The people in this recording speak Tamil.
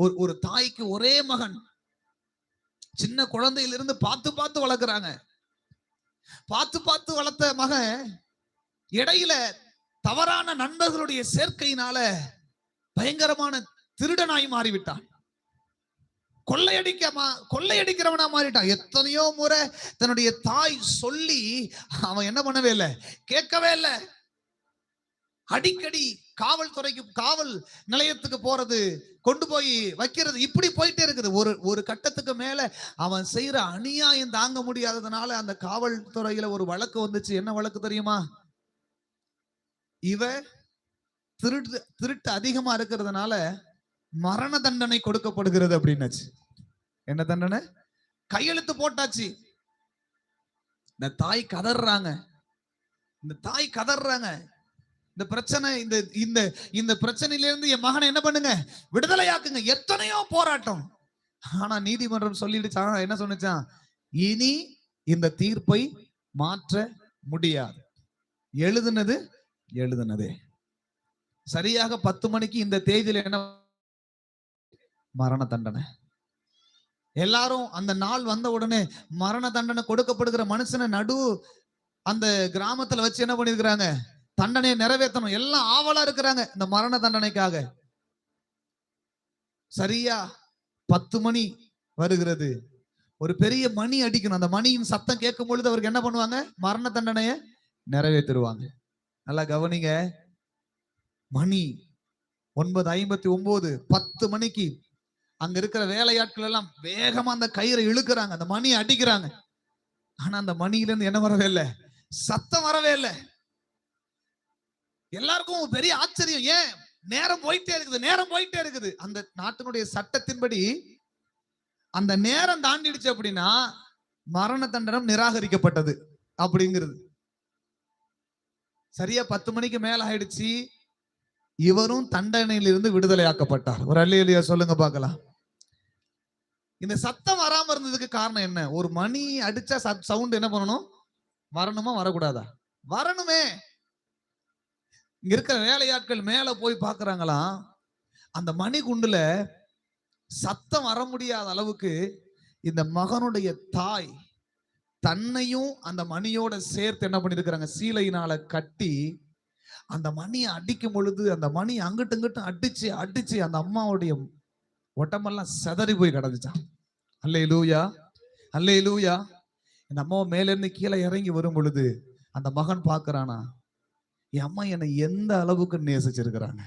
ஒரு தாய்க்கு ஒரே மகன், சின்ன குழந்தையிலிருந்து பார்த்து பார்த்து வளர்க்குறாங்க. பார்த்து பார்த்து வளர்த்த மகன் இடையில தவறான நண்பர்களுடைய சேர்க்கையினால பயங்கரமான திருடனாய் மாறிவிட்டான். கொள்ளையடிக்கிறவனா மாறிட்டான். எத்தனையோ முறை தன்னுடைய தாய் சொல்லி அவன் என்ன பண்ணவே இல்லை, கேட்கவே இல்லை. அடிக்கடி காவல் நிலையத்துக்கு போறது, கொண்டு போய் வைக்கிறது, இப்படி போயிட்டே இருக்குது. ஒரு கட்டத்துக்கு மேல அவன் செய்யற அநியாயம் தாங்க முடியாததுனால அந்த காவல்துறையில ஒரு வழக்கு வந்துச்சு. என்ன வழக்கு தெரியுமா? இவ திருட்டு அதிகமா இருக்கிறதுனால மரண தண்டனை கொடுக்கப்படுகிறது அப்படின்னாச்சு. என்ன தண்டனை? கையெழுத்து போட்டாச்சு. இந்த தாய் கதறாங்க. இந்த பிரச்சனை, இந்த பிரச்சனையிலிருந்து என் மகனை என்ன பண்ணுங்க, விடுதலையாக்குங்க. எத்தனையோ போராட்டம். ஆனா நீதிமன்றம் சொல்லிடுச்சான். என்ன சொன்னுச்சான்? இனி இந்த தீர்ப்பை மாற்ற முடியாது. எழுதுனதே. சரியாக 10 மணிக்கு இந்த தேதியில என்ன, மரண தண்டனை. எல்லாரும் அந்த நாள் வந்த உடனே மரண தண்டனை கொடுக்கப்படுகிற மனுஷனை அந்த கிராமத்துல வச்சு என்ன பண்ணிருக்கிறாங்க, தண்டனையை நிறைவேற்றணும். எல்லாம் ஆவலா இருக்கிறாங்க இந்த மரண தண்டனைக்காக. சரியா 10 மணி வருகிறது. ஒரு பெரிய மணி அடிக்கணும். அந்த மணியின் சத்தம் கேட்கும் பொழுது அவருக்கு என்ன பண்ணுவாங்க, மரண தண்டனையை நிறைவேற்றுவாங்க. நல்லா கவனிங்க. மணி 9:59. 10 மணிக்கு அங்க இருக்கிற வேலையாட்கள் எல்லாம் வேகமா அந்த கயிறை இழுக்கிறாங்க, அந்த மணி அடிக்கிறாங்க. ஆனா அந்த மணியிலிருந்து என்ன வரவே இல்லை, சத்தம் வரவே இல்லை. எல்லாருக்கும் பெரிய ஆச்சரியம். ஏன்? நேரம் போயிட்டே இருக்குது. அந்த நாட்டினுடைய சட்டத்தின்படி அந்த நேரம் தாண்டிடுச்சு அப்படின்னா மரண தண்டனை நிராகரிக்கப்பட்டது அப்படிங்கிறது. சரியா 10 மணிக்கு மேல ஆயிடுச்சு. இவரும் தண்டனையிலிருந்து விடுதலையாக்கப்பட்டார். ஒரு அல்லேலூயா சொல்லுங்க பார்க்கலாம். இந்த சத்தம் வராம இருந்ததுக்கு காரணம் என்ன? ஒரு மணி அடிச்சா சவுண்ட் என்ன பண்ணணும், வரணுமா வரக்கூடாதா? வரணுமே. இங்க இருக்கிற வேலையாட்கள் மேல போய் பாக்குறாங்களாம். அந்த மணி குண்டுல சத்தம் வர முடியாத அளவுக்கு இந்த மகனுடைய தாய் தன்னையும் அந்த மணியோட சேர்த்து என்ன பண்ணிருக்கிறாங்க, சீலையினால கட்டி அந்த மணியை அடிக்கும் பொழுது அந்த மணி அங்கிட்டு இங்கிட்டும் அடிச்சு அந்த அம்மாவுடைய உடம்பெல்லாம் செதறி போய் கிடந்துச்சான். அல்லேலூயா, அல்லேலூயா. இந்த அம்மாவை மேல இருந்து கீழே இறங்கி வரும் பொழுது அந்த மகன் பாக்குறானா, என் அம்மா என்னை எந்த அளவுக்கு நேசிச்சிருக்கிறாங்க.